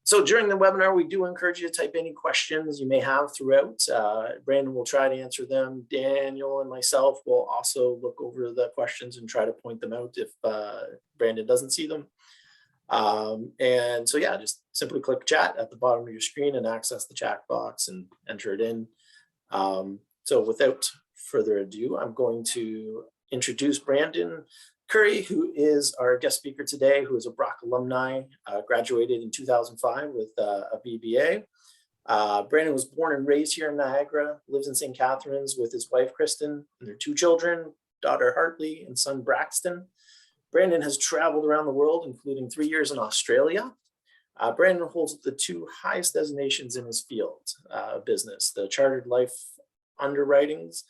So during the webinar, we do encourage you to type any questions you may have throughout. Brandon will try to answer them. Daniel and myself will also look over the questions and try to point them out if Brandon doesn't see them. And so, yeah, just simply click chat at the bottom of your screen and access the chat box and enter it in. So without further ado, I'm going to introduce Brandon Currie, who is our guest speaker today, who is a Brock alumni, graduated in 2005 with a BBA. Brandon was born and raised here in Niagara, lives in St. Catharines with his wife, Kristen, and their 2 children, daughter Hartley and son Braxton. Brandon has traveled around the world, including 3 years in Australia. Brandon holds the 2 highest designations in his field of business, the Chartered Life Underwritings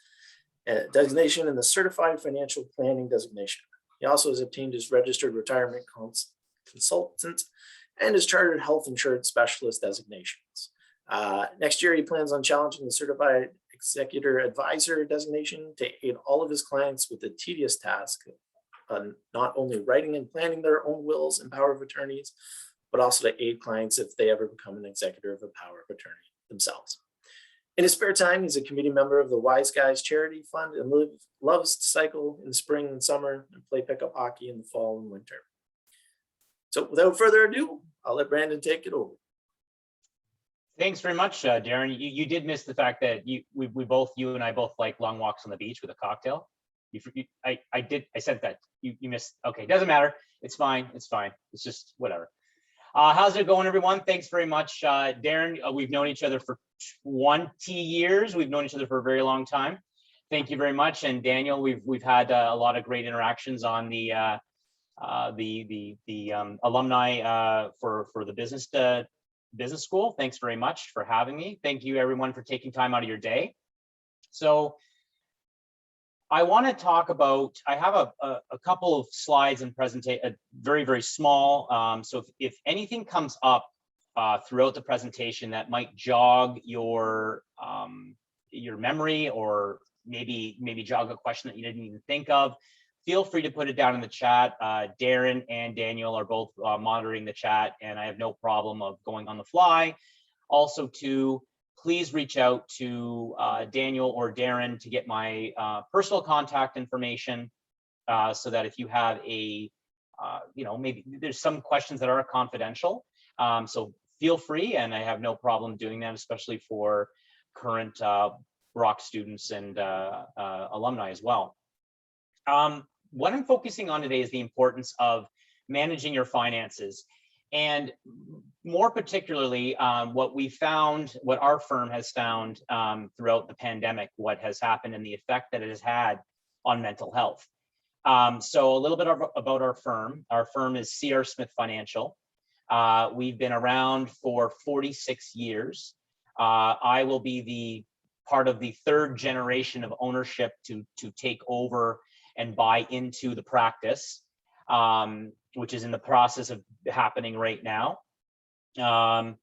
designation and the Certified Financial Planning designation. He also has obtained his Registered Retirement Consultant and his Chartered Health Insurance Specialist designations. Next year, he plans on challenging the Certified Executor Advisor designation to aid all of his clients with the tedious task of not only writing and planning their own wills and power of attorneys, but also to aid clients if they ever become an executor of a power of attorney themselves. In his spare time, he's a committee member of the Wise Guys Charity Fund and loves to cycle in the spring and summer and play pickup hockey in the fall and winter. So without further ado, I'll let Brandon take it over. Thanks very much, Darren. You did miss the fact that you and I both like long walks on the beach with a cocktail. I said that you missed. Okay, doesn't matter. It's fine. It's fine. It's just whatever. How's it going, everyone? Thanks very much, Darren. We've known each other for 20 years. We've known each other for a very long time. Thank you very much. And Daniel, we've had a lot of great interactions on the alumni for the business school. Thanks very much for having me. Thank you, everyone, for taking time out of your day. So I want to talk about, I have a couple of slides and presentation, very, very small. So if anything comes up throughout the presentation that might jog your memory, or maybe jog a question that you didn't even think of, feel free to put it down in the chat. Darren and Daniel are both monitoring the chat, and I have no problem of going on the fly. Also, please reach out to Daniel or Darren to get my personal contact information, so that if you have maybe there's some questions that are confidential. So feel free, and I have no problem doing that, especially for current Brock students and alumni as well. What I'm focusing on today is the importance of managing your finances. And more particularly, what our firm has found throughout the pandemic, what has happened and the effect that it has had on mental health. So a little bit about our firm. Our firm is C.R. Smith Financial. We've been around for 46 years. I will be the part of the 3rd generation of ownership to take over and buy into the practice, which is in the process of happening right now. Like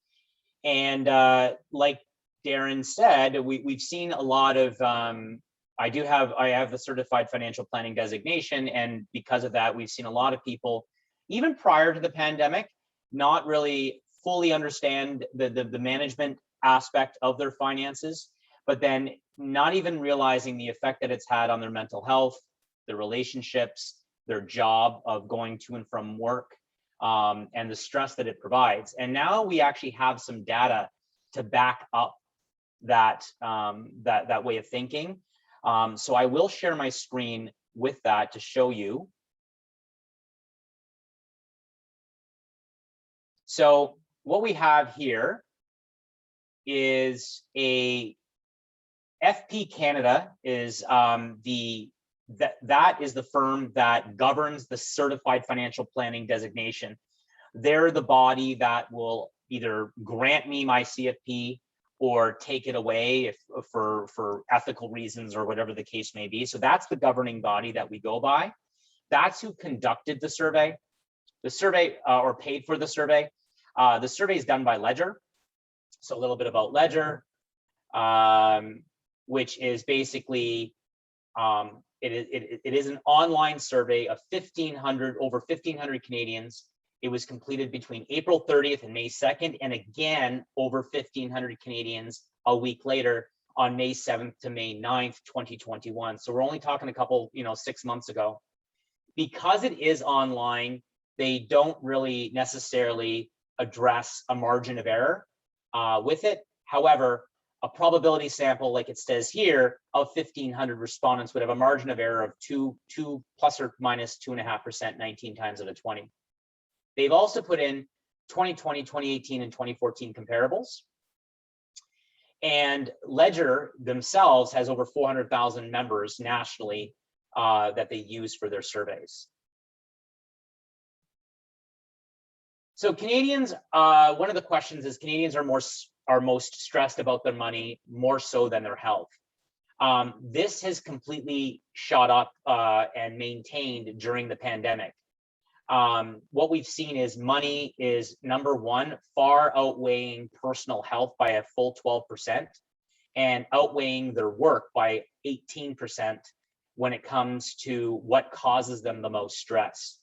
Darren said, we've seen a lot of, I have the Certified Financial Planning designation, and because of that, we've seen a lot of people, even prior to the pandemic, not really fully understand the management aspect of their finances, but then not even realizing the effect that it's had on their mental health, their relationships, their job of going to and from work, and the stress that it provides. And now we actually have some data to back up that way of thinking. So I will share my screen with that to show you. So what we have here is FP Canada is that is the firm that governs the Certified Financial Planning designation. They're the body that will either grant me my CFP or take it away for ethical reasons or whatever the case may be. So that's the governing body that we go by. That's who conducted the survey. Or paid for the survey. The survey is done by Ledger. So a little bit about Ledger, which is basically, it is an online survey of over 1,500 Canadians It was completed between April 30th and May 2nd, and again, over 1,500 Canadians a week later on May 7th to May 9th, 2021. So we're only talking a couple, 6 months ago. Because it is online, they don't really necessarily address a margin of error with it. However, a probability sample, like it says here, of 1,500 respondents would have a margin of error of 2 plus or minus 2.5%, 19 times out of 20. They've also put in 2020, 2018, and 2014 comparables. And Ledger themselves has over 400,000 members nationally that they use for their surveys. So Canadians, one of the questions is Canadians are most stressed about their money more so than their health. This has completely shot up and maintained during the pandemic. What we've seen is money is number one, far outweighing personal health by a full 12% and outweighing their work by 18% when it comes to what causes them the most stress.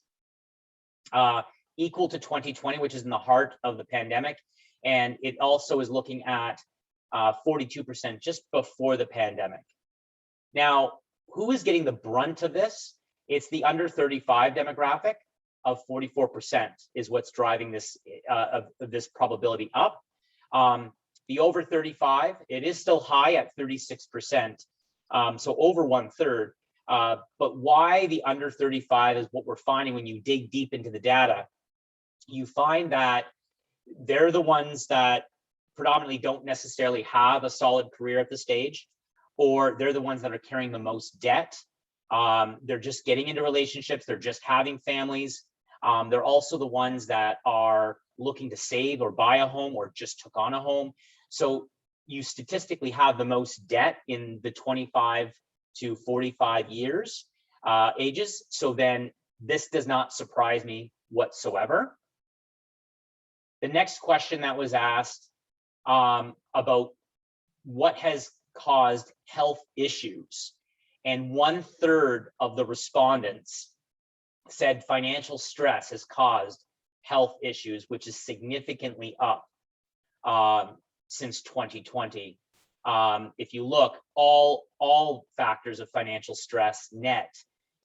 Equal to 2020, which is in the heart of the pandemic. And it also is looking at 42% just before the pandemic. Now, who is getting the brunt of this? It's the under 35 demographic of 44% is what's driving this this probability up. The over 35, it is still high at 36%, so over 1/3. But why the under 35 is what we're finding when you dig deep into the data. You find that they're the ones that predominantly don't necessarily have a solid career at this stage, or they're the ones that are carrying the most debt. They're just getting into relationships, they're just having families. They're also the ones that are looking to save or buy a home or just took on a home. So you statistically have the most debt in the 25 to 45 years ages. So then this does not surprise me whatsoever. The next question that was asked about what has caused health issues, and 1/3 of the respondents said financial stress has caused health issues, which is significantly up since 2020. If you look, all factors of financial stress net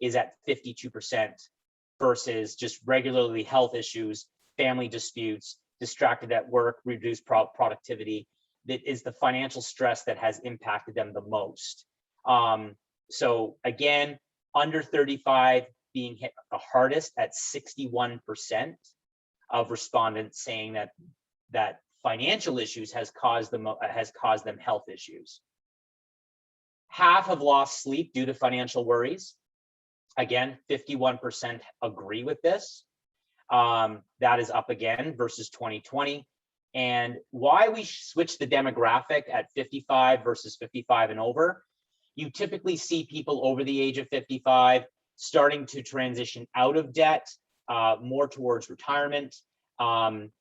is at 52% versus just regularly health issues, family disputes, distracted at work, reduced productivity. That is the financial stress that has impacted them the most. So again, under 35 being hit the hardest at 61% of respondents saying that financial issues has caused them health issues. Half have lost sleep due to financial worries. Again, 51% agree with this. That is up again versus 2020. And why we switch the demographic at 55 versus 55 and over, you typically see people over the age of 55 starting to transition out of debt, more towards retirement.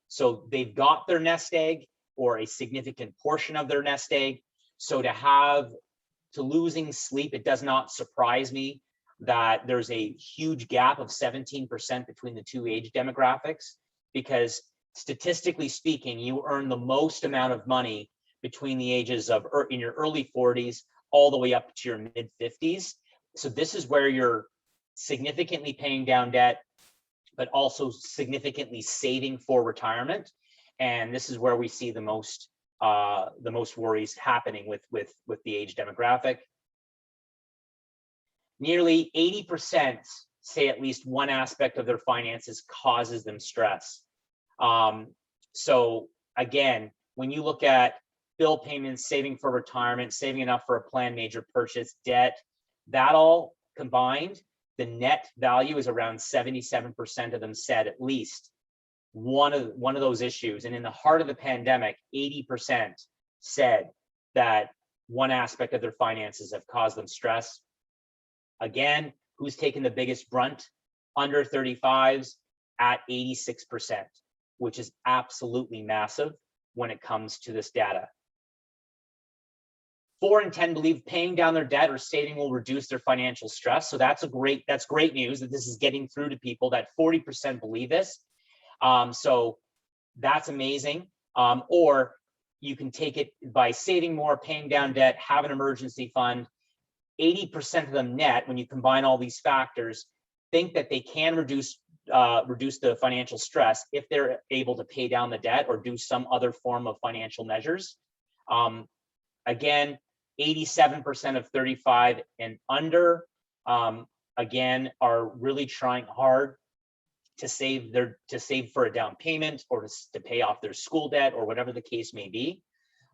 So they've got their nest egg or a significant portion of their nest egg. So to losing sleep, it does not surprise me that there's a huge gap of 17% between the two age demographics, because statistically speaking, you earn the most amount of money between the ages of in your early 40s all the way up to your mid 50s. So this is where you're significantly paying down debt, but also significantly saving for retirement. And this is where we see the most worries happening with the age demographic. Nearly 80% say at least one aspect of their finances causes them stress. So again, when you look at bill payments, saving for retirement, saving enough for a planned major purchase, debt, that all combined, the net value is around 77% of them said at least one of those issues. And in the heart of the pandemic, 80% said that one aspect of their finances have caused them stress. Again, who's taken the biggest brunt? Under 35s at 86%, which is absolutely massive when it comes to this data. 4 in 10 believe paying down their debt or saving will reduce their financial stress. So that's great news that this is getting through to people, that 40% believe this. So that's amazing. Or you can take it by saving more, paying down debt, have an emergency fund. 80% of them net, when you combine all these factors, think that they can reduce the financial stress if they're able to pay down the debt or do some other form of financial measures. Again, 87% of 35 and under, again, are really trying hard to save for a down payment or to pay off their school debt or whatever the case may be.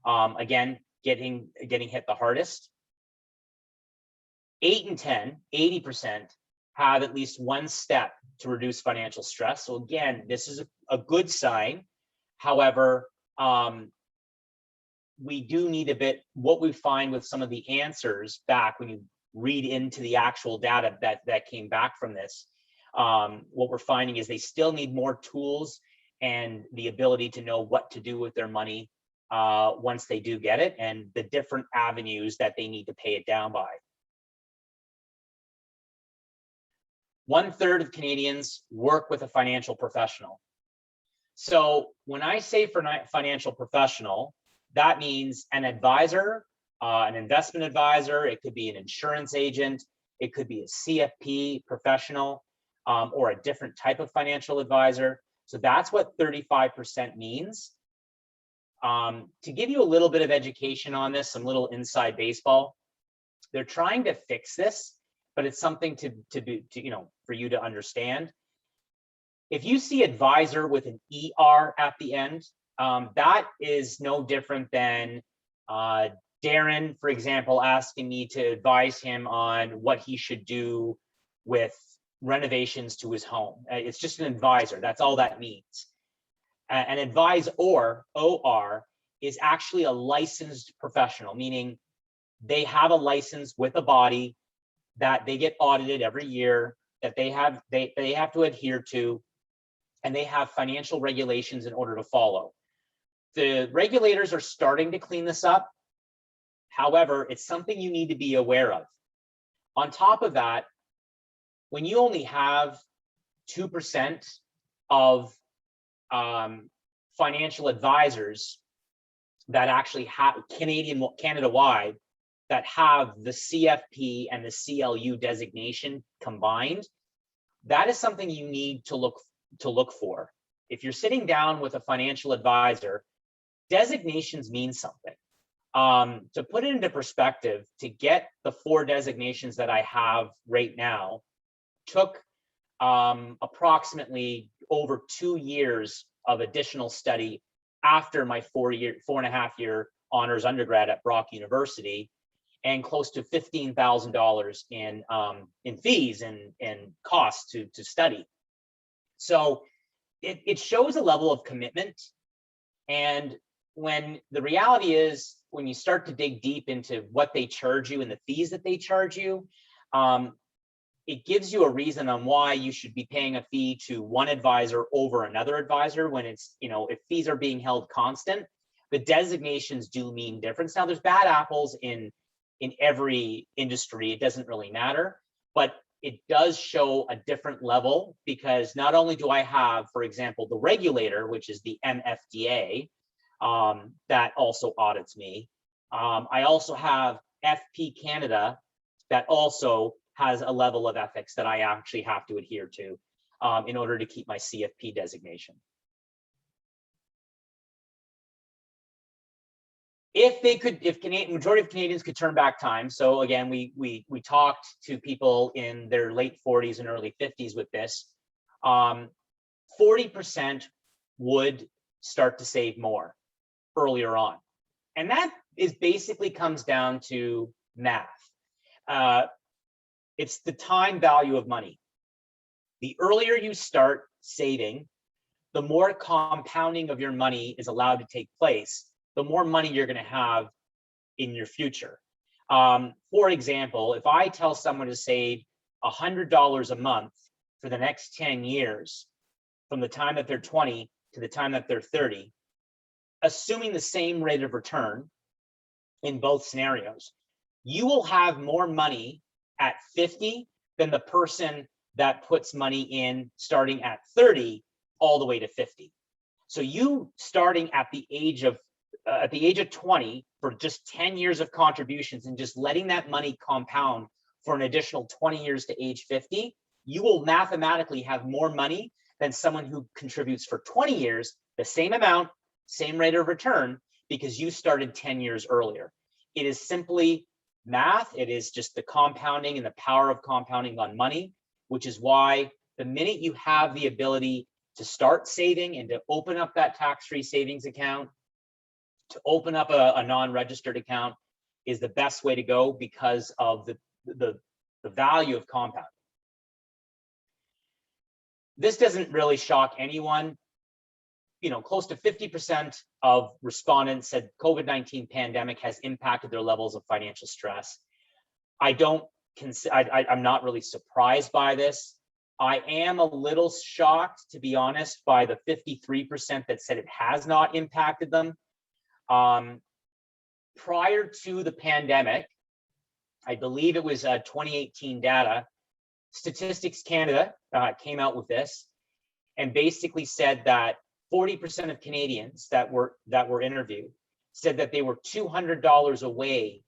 Again, getting hit the hardest. 8 and 10, 80% have at least one step to reduce financial stress. So again, this is a good sign. However, we do need a bit, what we find with some of the answers back when you read into the actual data that came back from this, what we're finding is they still need more tools and the ability to know what to do with their money once they do get it, and the different avenues that they need to pay it down by. 1/3 of Canadians work with a financial professional. So when I say financial professional, that means an advisor, an investment advisor, it could be an insurance agent, it could be a CFP professional, or a different type of financial advisor. So that's what 35% means. To give you a little bit of education on this, some little inside baseball, they're trying to fix this, but it's something for you to understand. If you see advisor with an ER at the end, that is no different than Darren, for example, asking me to advise him on what he should do with renovations to his home. It's just an advisor. That's all that means. An advisor, OR, is actually a licensed professional, meaning they have a license with a body that they get audited every year, that they have to adhere to, and they have financial regulations in order to follow. The regulators are starting to clean this up. However, it's something you need to be aware of. On top of that, when you only have 2% of financial advisors that actually have Canada-wide that have the CFP and the CLU designation combined, that is something you need to look for. If you're sitting down with a financial advisor, designations mean something. To put it into perspective, to get the 4 designations that I have right now took approximately over 2 years of additional study after my 4.5-year honors undergrad at Brock University, and close to $15,000 in fees and costs to study. So it shows a level of commitment. And when the reality is, when you start to dig deep into what they charge you and the fees that they charge you, it gives you a reason on why you should be paying a fee to one advisor over another advisor when it's, if fees are being held constant. The designations do mean difference. Now, there's bad apples in every industry. It doesn't really matter, but it does show a different level, because not only do I have, for example, the regulator, which is the MFDA, that also audits me. I also have FP Canada that also has a level of ethics that I actually have to adhere to in order to keep my CFP designation. If majority of Canadians could turn back time, so again, we talked to people in their late 40s and early 50s with this, 40% would start to save more earlier on. And that is basically comes down to math. It's the time value of money. The earlier you start saving, the more compounding of your money is allowed to take place, the more money you're going to have in your future. For example, if I tell someone to save $100 a month for the next 10 years, from the time that they're 20 to the time that they're 30, assuming the same rate of return in both scenarios, you will have more money at 50 than the person that puts money in starting at 30 all the way to 50. So you starting at the age of 20 for just 10 years of contributions and just letting that money compound for an additional 20 years to age 50, you will mathematically have more money than someone who contributes for 20 years, the same amount, same rate of return, because you started 10 years earlier. It is simply math. It is just the compounding and the power of compounding on money, which is why the minute you have the ability to start saving and to open up that tax-free savings account, to open up a non-registered account is the best way to go because of the value of compounding. This doesn't really shock anyone. You know, close to 50% of respondents said COVID-19 pandemic has impacted their levels of financial stress. I'm not really surprised by this. I am a little shocked, to be honest, by the 53% that said it has not impacted them. Prior to the pandemic, I believe it was 2018 data, Statistics Canada came out with this and basically said that 40% of Canadians that were interviewed said that they were $200 away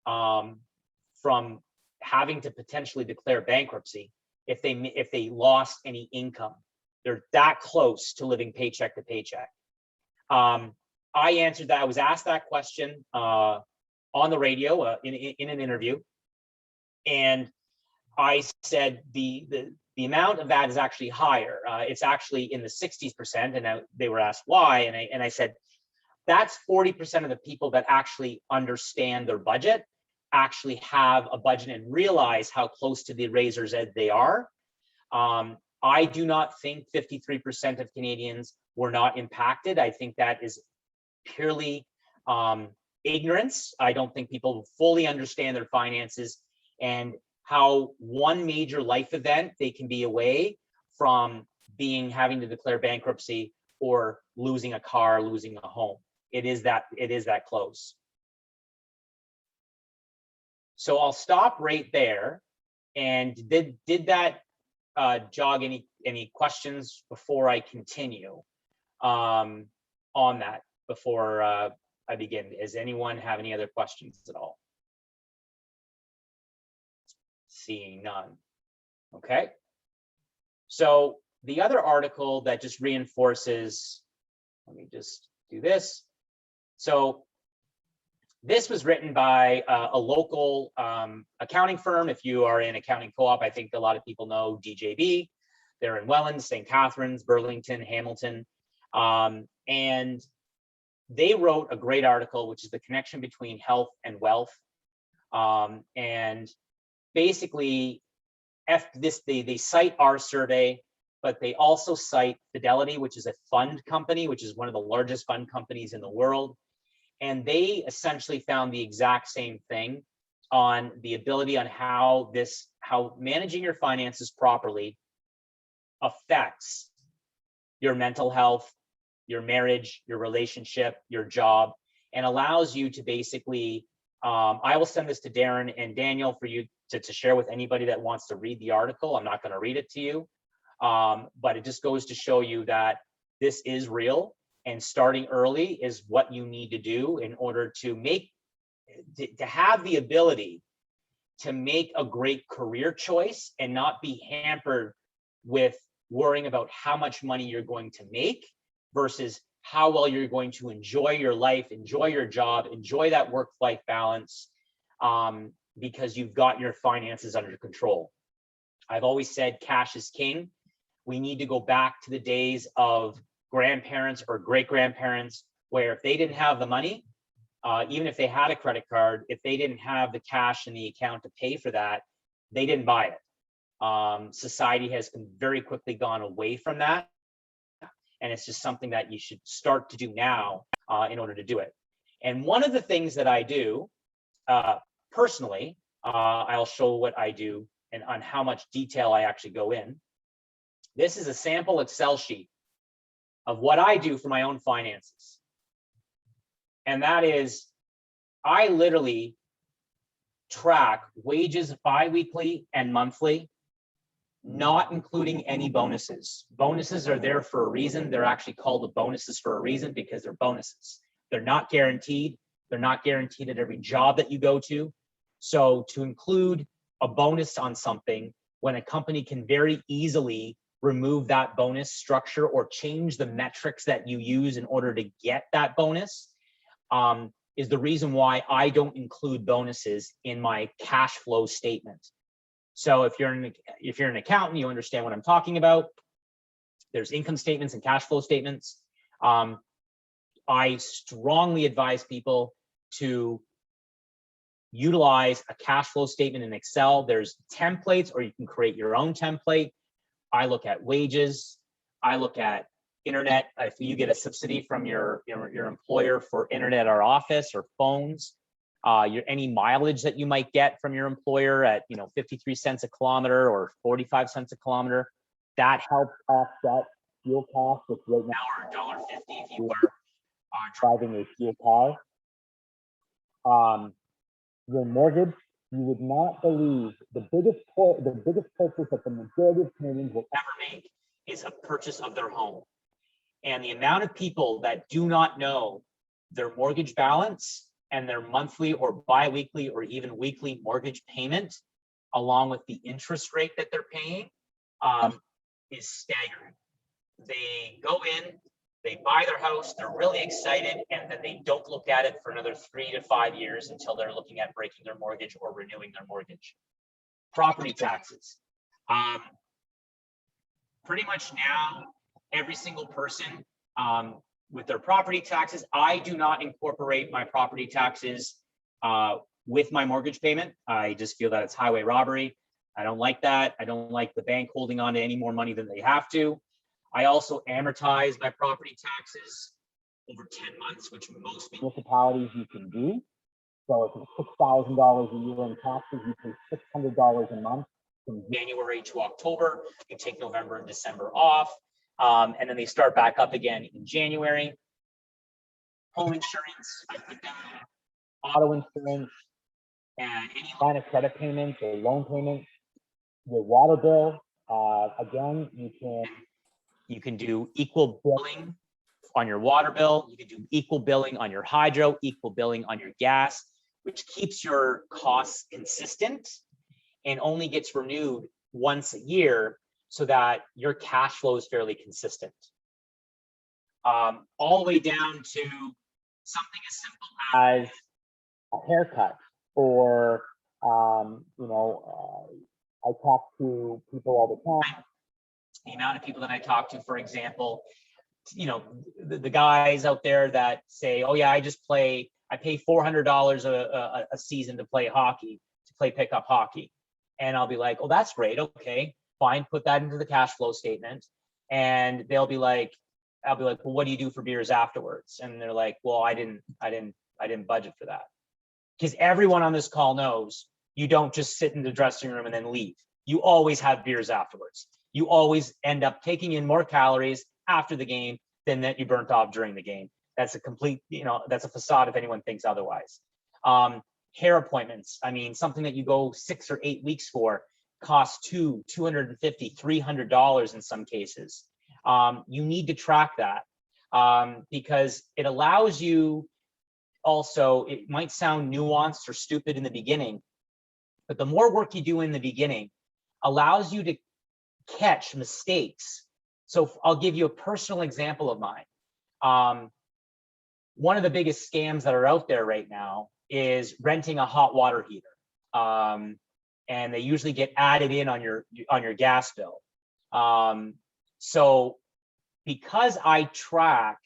from having to potentially declare bankruptcy if they lost any income. They're that close to living paycheck to paycheck. I answered that. I was asked that question on the radio in an interview, and I said the amount of that is actually higher. It's actually in the 60%, and they were asked why, and I said that's 40% of the people that actually understand their budget, actually have a budget and realize how close to the razor's edge they are. I do not think 53% of Canadians were not impacted. I think that is purely ignorance. I don't think people fully understand their finances and how one major life event they can be away from having to declare bankruptcy or losing a car, losing a home. It is that close. So I'll stop right there. And did that jog any questions before I continue on that? Before I begin, does anyone have any other questions at all? Seeing none. Okay. So the other article that just reinforces, let me just do this. So this was written by a local accounting firm. If you are in accounting co-op, I think a lot of people know DJB. They're in Welland, St. Catharines, Burlington, Hamilton. And they wrote a great article, which is the connection between health and wealth. And basically, they cite our survey, but they also cite Fidelity, which is a fund company, which is one of the largest fund companies in the world. And they essentially found the exact same thing on the ability on how managing your finances properly affects your mental health, your marriage, your relationship, your job, and allows you to basically, I will send this to Darren and Daniel for you to share with anybody that wants to read the article. I'm not going to read it to you, but it just goes to show you that this is real, and starting early is what you need to do in order to have the ability to make a great career choice and not be hampered with worrying about how much money you're going to make versus how well you're going to enjoy your life, enjoy your job, enjoy that work-life balance, because you've got your finances under control. I've always said cash is king. We need to go back to the days of grandparents or great-grandparents where if they didn't have the money, even if they had a credit card, if they didn't have the cash in the account to pay for that, they didn't buy it. Society has very quickly gone away from that. And it's just something that you should start to do now in order to do it. And one of the things that I do personally, I'll show what I do and on how much detail I actually go in. This is a sample Excel sheet of what I do for my own finances. And that is, I literally track wages bi-weekly and monthly. not including any bonuses. Bonuses are there for a reason. They're actually called bonuses for a reason because they're bonuses. They're not guaranteed. They're not guaranteed at every job that you go to. So to include a bonus on something when a company can very easily remove that bonus structure or change the metrics that you use in order to get that bonus, is the reason why I don't include bonuses in my cash flow statement. So if you're an accountant, you understand what I'm talking about. There's income statements and cash flow statements. I strongly advise people to utilize a cash flow statement in Excel. There's templates, or you can create your own template. I look at wages. I look at internet. If you get a subsidy from your employer for internet or office or phones, any mileage that you might get from your employer at 53 cents a kilometer or 45 cents a kilometer, that helps offset fuel costs, which right now are $1.50 if you are driving a fuel car. Your mortgage, you would not believe the biggest purchase that the majority of Canadians will ever make is a purchase of their home. And the amount of people that do not know their mortgage balance and their monthly or bi-weekly or even weekly mortgage payment, along with the interest rate that they're paying, is staggering. They go in, they buy their house, they're really excited, and then they don't look at it for another 3 to 5 years until they're looking at breaking their mortgage or renewing their mortgage. Property taxes. Pretty much now, every single person with their property taxes, I do not incorporate my property taxes with my mortgage payment. I just feel that it's highway robbery. I don't like that. I don't like the bank holding on to any more money than they have to. I also amortize my property taxes over 10 months, which most municipalities you can do. So if it's $6,000 a year in taxes, you pay $600 a month from January to October. You take November and December off, and then they start back up again in January. Home insurance, auto insurance, and any line of credit payments or loan payments. Your water bill, again, you can do equal billing on your water bill. You can do equal billing on your hydro, equal billing on your gas, which keeps your costs consistent and only gets renewed once a year so that your cash flow is fairly consistent. All the way down to something as simple as a haircut, or I talk to people all the time. The amount of people that I talk to, for example, the guys out there that say, oh yeah, I pay $400 a season to play hockey, to play pickup hockey. And I'll be like, oh, that's great. Okay, fine. Put that into the cash flow statement. And I'll be like, well, what do you do for beers afterwards? And they're like, well, I didn't budget for that. Because everyone on this call knows you don't just sit in the dressing room and then leave. You always have beers afterwards. You always end up taking in more calories after the game than that you burnt off during the game. That's a complete, that's a facade if anyone thinks otherwise. Hair appointments. I mean, something that you go 6 or 8 weeks for costs $250, $300 in some cases. You need to track that because it allows you also, it might sound nuanced or stupid in the beginning, but the more work you do in the beginning allows you to catch mistakes. So I'll give you a personal example of mine. One of the biggest scams that are out there right now is renting a hot water heater. And they usually get added in on your gas bill. So because I track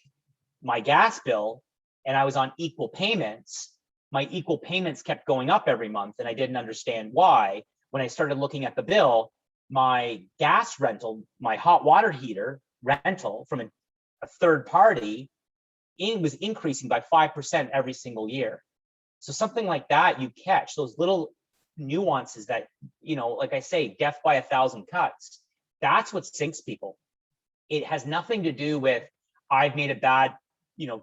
my gas bill and I was on equal payments, my equal payments kept going up every month and I didn't understand why. When I started looking at the bill, my gas rental, my hot water heater rental from a third party was increasing by 5% every single year. So something like that, you catch those little nuances that, like I say, death by 1,000 cuts. That's what sinks people. It has nothing to do with I've made a bad,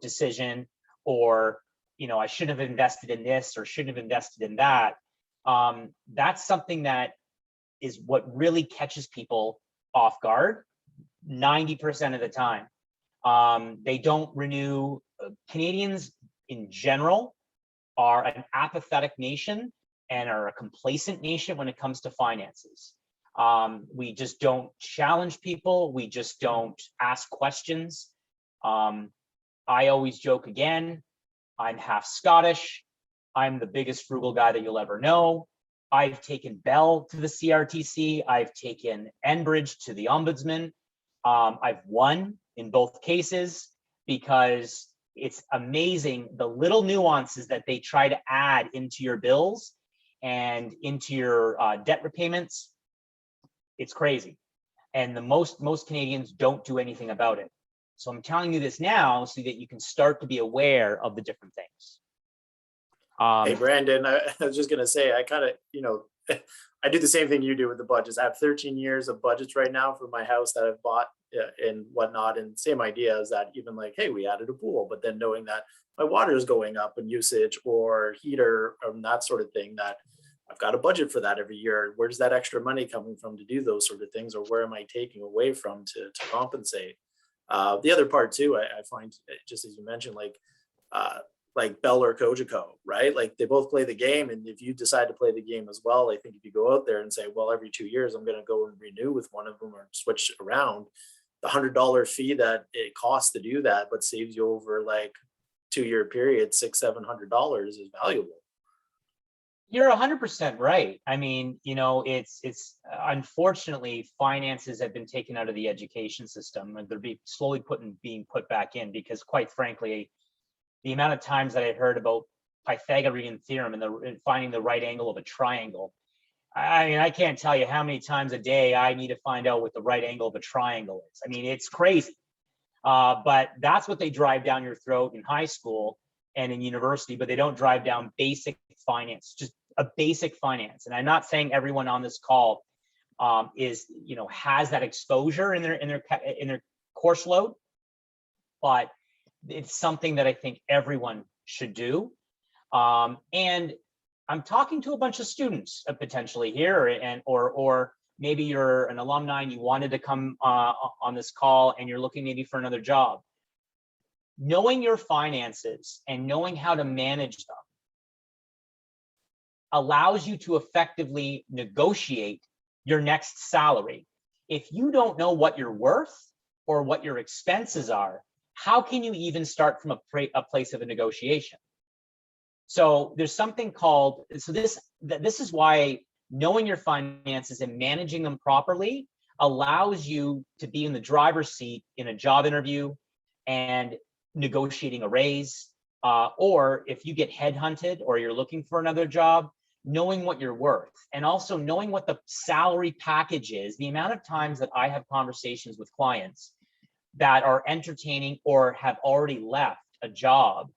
decision, or, I shouldn't have invested in this or shouldn't have invested in that. That's something that what really catches people off guard 90% of the time. They don't renew. Canadians in general are an apathetic nation and are a complacent nation when it comes to finances. We just don't challenge people. We just don't ask questions. I always joke again, I'm half Scottish. I'm the biggest frugal guy that you'll ever know. I've taken Bell to the CRTC. I've taken Enbridge to the Ombudsman. I've won in both cases because it's amazing the little nuances that they try to add into your bills and into your debt repayments. It's crazy. And the most Canadians don't do anything about it. So I'm telling you this now so that you can start to be aware of the different things. Hey, Brandon, I was just going to say, I kind of, I do the same thing you do with the budgets. I have 13 years of budgets right now for my house that I've bought and whatnot. And same idea is that even like, hey, we added a pool, but then knowing that my water is going up in usage or heater and that sort of thing, that I've got a budget for that every year. Where's that extra money coming from to do those sort of things? Or where am I taking away from to compensate? The other part too, I find, just as you mentioned, like Bell or Cogeco, right? Like they both play the game. And if you decide to play the game as well, I think if you go out there and say, well, every 2 years, I'm going to go and renew with one of them or switch around, the $100 fee that it costs to do that, but saves you over like 2-year period, $600-700 is valuable. You're 100% right. I mean, it's unfortunately finances have been taken out of the education system and they're slowly being put back in because, quite frankly, the amount of times that I heard about Pythagorean theorem and finding the right angle of a triangle, I mean, I can't tell you how many times a day I need to find out what the right angle of a triangle is. I mean, it's crazy. But that's what they drive down your throat in high school and in university, but they don't drive down basic finance, just a basic finance. And I'm not saying everyone on this call has that exposure in their course load, but it's something that I think everyone should do. And I'm talking to a bunch of students potentially here, or maybe you're an alumni and you wanted to come on this call and you're looking maybe for another job. Knowing your finances and knowing how to manage them allows you to effectively negotiate your next salary. If you don't know what you're worth or what your expenses are, how can you even start from a place of a negotiation? So there's something called, this is why knowing your finances and managing them properly allows you to be in the driver's seat in a job interview and negotiating a raise, or if you get headhunted or you're looking for another job, knowing what you're worth and also knowing what the salary package is. The amount of times that I have conversations with clients that are entertaining or have already left a job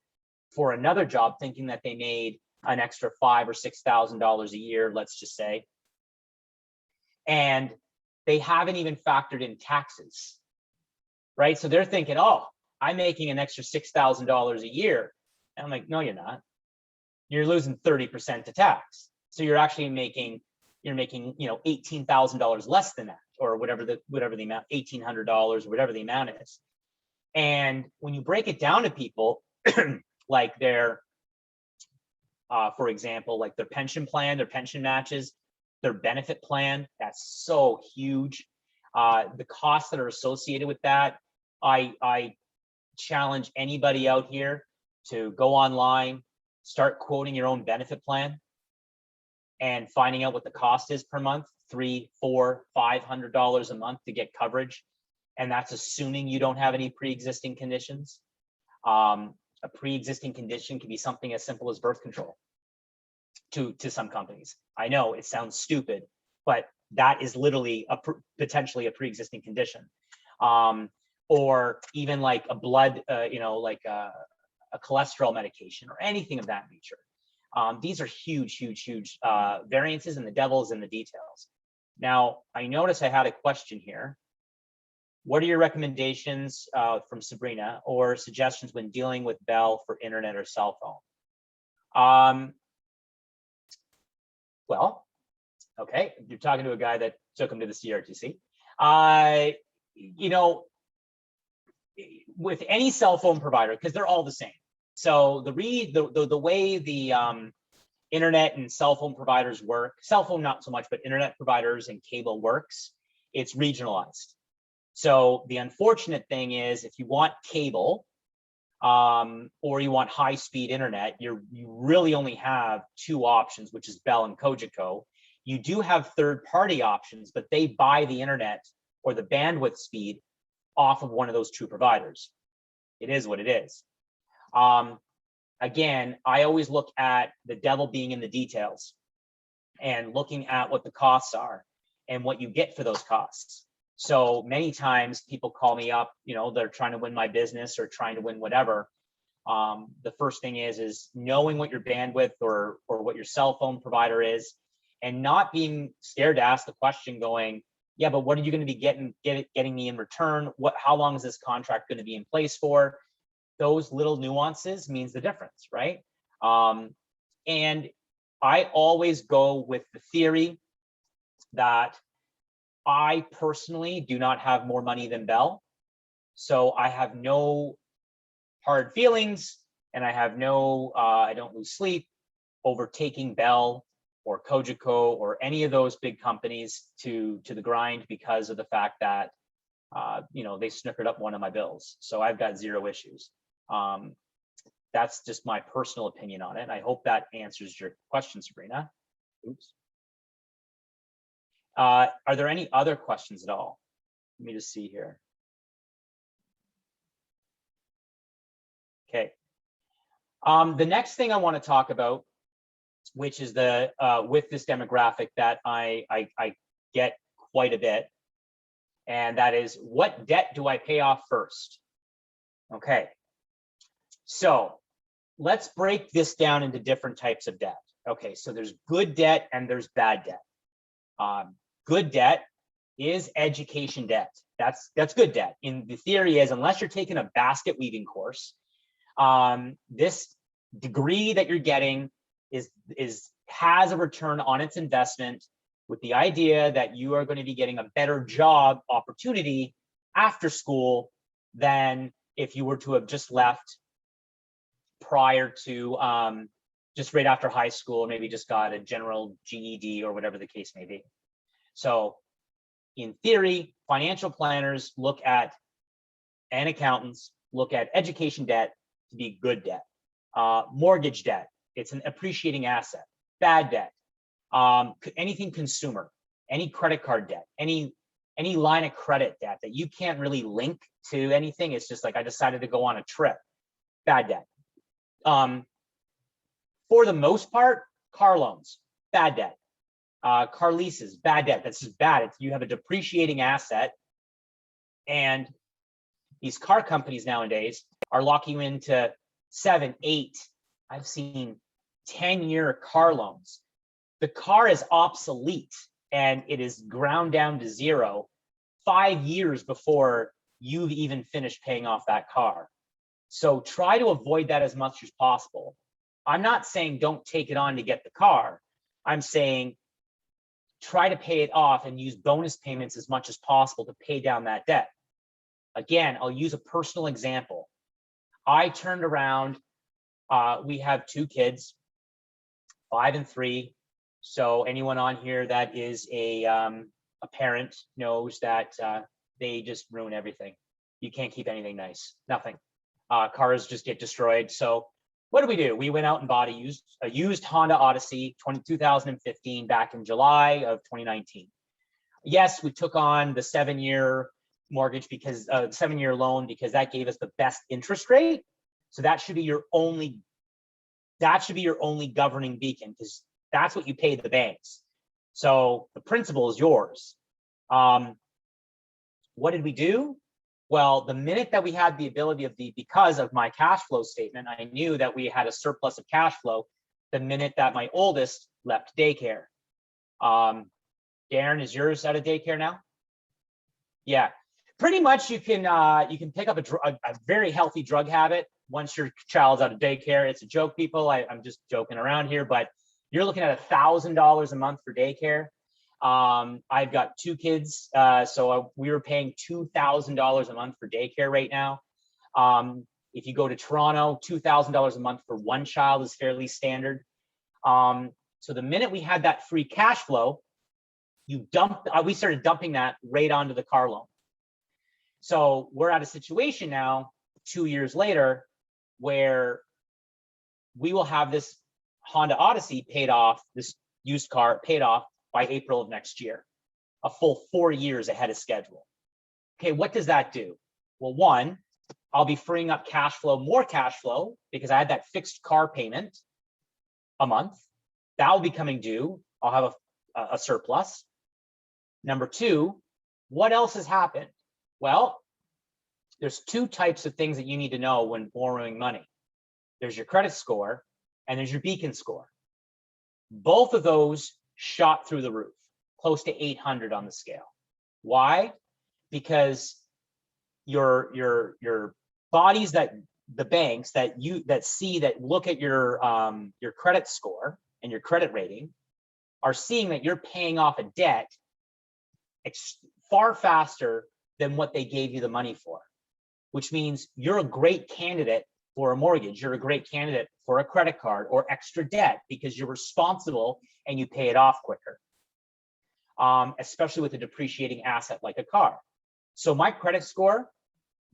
for another job thinking that they made an extra $5,000 or $6,000 a year, let's just say, and they haven't even factored in taxes, right? So they're thinking, oh, I'm making an extra $6,000 a year. And I'm like, no, you're not. You're losing 30% to tax. So you're actually making $18,000 less than that, or whatever the amount, $1,800, whatever the amount is. And when you break it down to people, like their, for example, like their pension plan, their pension matches, their benefit plan, that's so huge. The costs that are associated with that, I challenge anybody out here to go online, start quoting your own benefit plan and finding out what the cost is per month, $300, $400, $500 a month to get coverage. And that's assuming you don't have any pre-existing conditions. A pre-existing condition can be something as simple as birth control to some companies. I know it sounds stupid, but that is literally potentially a pre-existing condition. Or even like a blood, like a cholesterol medication or anything of that nature. These are huge variances, and the devil is in the details. Now, I notice I had a question here. What are your recommendations from Sabrina or suggestions when dealing with Bell for internet or cell phone? Well, Okay, you're talking to a guy that took him to the CRTC. You know, with any cell phone provider, because they're all the same. So the way the internet and cell phone providers work, cell phone not so much, but internet providers and cable works, it's regionalized. So the unfortunate thing is, if you want cable or you want high-speed internet, you really only have two options, which is Bell and Cogeco. You do have third-party options, but they buy the internet or the bandwidth speed off of one of those two providers. It is what it is. Again, I always look at the devil being in the details and looking at what the costs are and what you get for those costs. So many times people call me up, you know, they're trying to win my business or trying to win whatever. The first thing is knowing what your bandwidth or what your cell phone provider is, and not being scared to ask the question going, yeah, but what are you going to be getting me in return? How long is this contract going to be in place for? Those little nuances means the difference, right? And I always go with the theory that I personally do not have more money than Bell. So I have no hard feelings, and I have no, I don't lose sleep over taking Bell or Cogeco or any of those big companies to the grind because of the fact that, you know, they snookered up one of my bills. So I've got zero issues. That's just my personal opinion on it. I hope that answers your question, Sabrina. Oops. Are there any other questions at all? Let me just see here. Okay. The next thing I want to talk about, which is the with this demographic that I get quite a bit, and that is, what debt do I pay off first? Okay. So let's break this down into different types of debt. Okay, so there's good debt and there's bad debt. Good debt is education debt. That's good debt. In the theory is, unless you're taking a basket weaving course, this degree that you're getting has a return on its investment, with the idea that you are going to be getting a better job opportunity after school than if you were to have just left prior to just right after high school, maybe just got a general GED or whatever the case may be. So in theory, financial planners look at, and accountants look at education debt to be good debt. Mortgage debt, it's an appreciating asset. Bad debt, anything consumer, any credit card debt, any line of credit debt that you can't really link to anything. It's just like, I decided to go on a trip. Bad debt. For the most part, car loans, bad debt. Car leases, bad debt. That's just bad. You have a depreciating asset, and these car companies nowadays are locking you into 7, 8, I've seen 10-year car loans. The car is obsolete and it is ground down to zero 5 years before you've even finished paying off that car. So try to avoid that as much as possible. I'm not saying don't take it on to get the car. I'm saying try to pay it off and use bonus payments as much as possible to pay down that debt. Again, I'll use a personal example. I turned around, we have 2 kids, 5 and 3. So anyone on here that is a parent knows that they just ruin everything. You can't keep anything nice, nothing. Cars just get destroyed. So what do? We went out and bought a used Honda Odyssey 2015 back in July of 2019. Yes, we took on the 7-year mortgage because 7-year loan, because that gave us the best interest rate. So that should be your only governing beacon, because that's what you pay the banks. So the principal is yours. What did we do? Well, the minute that we had the ability because of my cash flow statement, I knew that we had a surplus of cash flow the minute that my oldest left daycare. Darren, is yours out of daycare now? Yeah, pretty much you can pick up a very healthy drug habit once your child's out of daycare. It's a joke, people. I'm just joking around here, but you're looking at $1,000 a month for daycare. I've got 2 kids, so we were paying $2,000 a month for daycare right now. If you go to Toronto, $2,000 a month for 1 child is fairly standard. So the minute we had that free cash flow, we started dumping that right onto the car loan. So we're at a situation now, 2 years later, where we will have this Honda Odyssey paid off, this used car paid off by April of next year, a full 4 years ahead of schedule. Okay, what does that do? Well, one, I'll be freeing up cash flow, more cash flow, because I had that fixed car payment a month. That will be coming due. I'll have a surplus. Number 2, what else has happened? Well, there's 2 types of things that you need to know when borrowing money. There's your credit score and there's your beacon score. Both of those shot through the roof, close to 800 on the scale. Why? Because your bodies, that the banks that look at your credit score and your credit rating are seeing that you're paying off a debt far faster than what they gave you the money for, which means you're a great candidate for a mortgage. You're a great candidate for a credit card or extra debt because you're responsible and you pay it off quicker, especially with a depreciating asset like a car. So my credit score,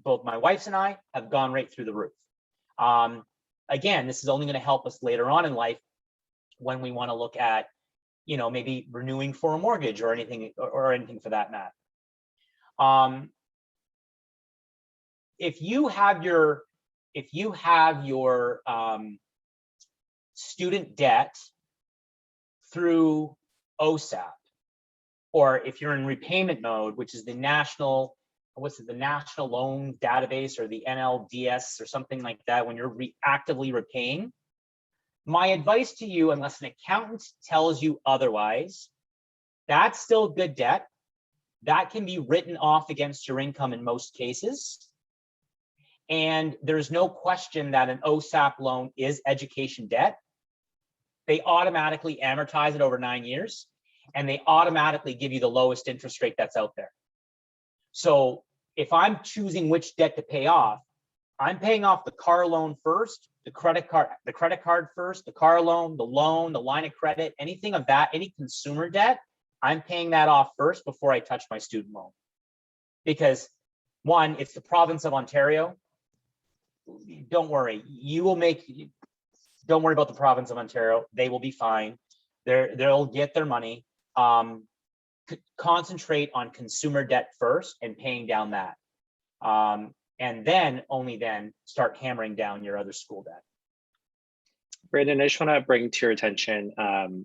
both my wife's and I, have gone right through the roof. Again, this is only going to help us later on in life when we want to look at, maybe renewing for a mortgage or anything for that matter. If you have your student debt through OSAP, or if you're in repayment mode, which is the national loan database, or the NLDS or something like that, when you're actively repaying, my advice to you, unless an accountant tells you otherwise, that's still good debt. That can be written off against your income in most cases. And there's no question that an OSAP loan is education debt. They automatically amortize it over 9 years, and they automatically give you the lowest interest rate that's out there. So if I'm choosing which debt to pay off, I'm paying off the car loan first, the credit card first, the car loan, the line of credit, anything of that, any consumer debt, I'm paying that off first before I touch my student loan. Because one, it's the province of Ontario. Don't worry, don't worry about the province of Ontario. They will be fine. They'll get their money. Concentrate on consumer debt first and paying down that. And then, only then, start hammering down your other school debt. Brandon, I just want to bring to your attention,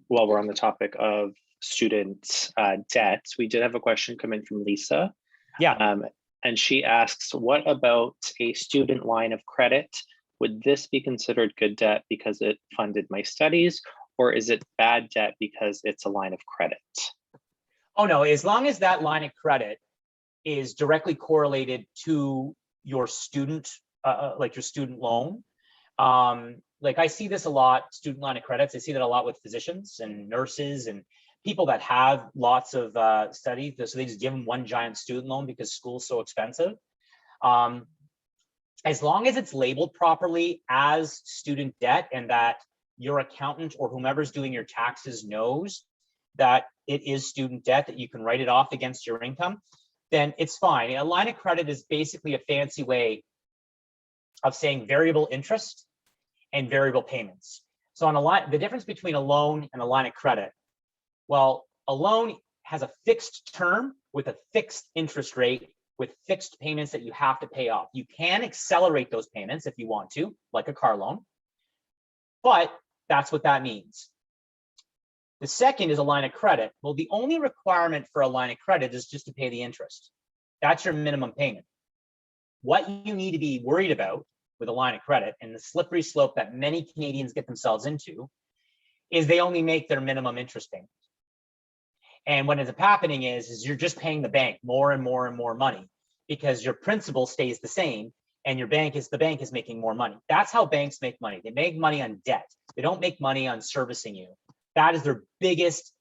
while we're on the topic of student debt, we did have a question come in from Lisa. Yeah. And she asks, what about a student line of credit? Would this be considered good debt because it funded my studies, or is it bad debt because it's a line of credit? Oh no, as long as that line of credit is directly correlated to your student, like your student loan. Like I see this a lot, student line of credits. I see that a lot with physicians and nurses and people that have lots of studies. So they just give them one giant student loan because school's so expensive. As long as it's labeled properly as student debt and that your accountant or whomever's doing your taxes knows that it is student debt, that you can write it off against your income, then it's fine. A line of credit is basically a fancy way of saying variable interest and variable payments. So on a line, the difference between a loan and a line of credit, well, a loan has a fixed term with a fixed interest rate with fixed payments that you have to pay off. You can accelerate those payments if you want to, like a car loan, but that's what that means. The second is a line of credit. Well, the only requirement for a line of credit is just to pay the interest. That's your minimum payment. What you need to be worried about with a line of credit, and the slippery slope that many Canadians get themselves into, is they only make their minimum interest payment. And what ends up happening is you're just paying the bank more and more and more money because your principal stays the same and the bank is making more money. That's how banks make money. They make money on debt. They don't make money on servicing you. That is their biggest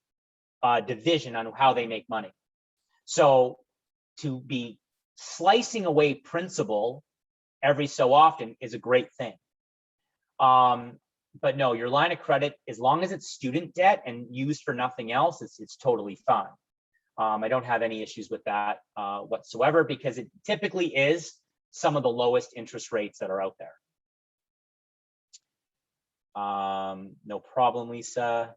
division on how they make money. So to be slicing away principal every so often is a great thing. But no, your line of credit, as long as it's student debt and used for nothing else, it's totally fine. I don't have any issues with that whatsoever, because it typically is some of the lowest interest rates that are out there. No problem, Lisa.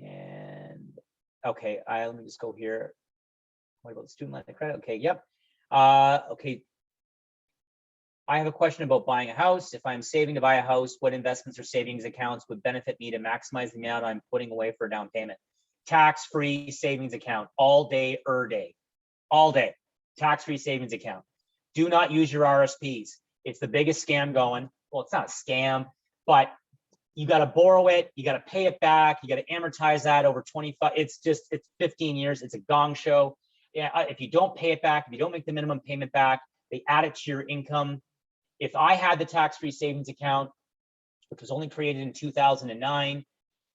And okay, let me just go here. What about the student line of credit? Okay, yep. Okay. I have a question about buying a house. If I'm saving to buy a house, what investments or savings accounts would benefit me to maximize the amount I'm putting away for a down payment? Tax-free savings account, all day, all day. Tax-free savings account. Do not use your RSPs. It's the biggest scam going. Well, it's not a scam, but you got to borrow it. You got to pay it back. You got to amortize that over 25. It's 15 years. It's a gong show. Yeah, if you don't pay it back, if you don't make the minimum payment back, they add it to your income. If I had the tax-free savings account, which was only created in 2009,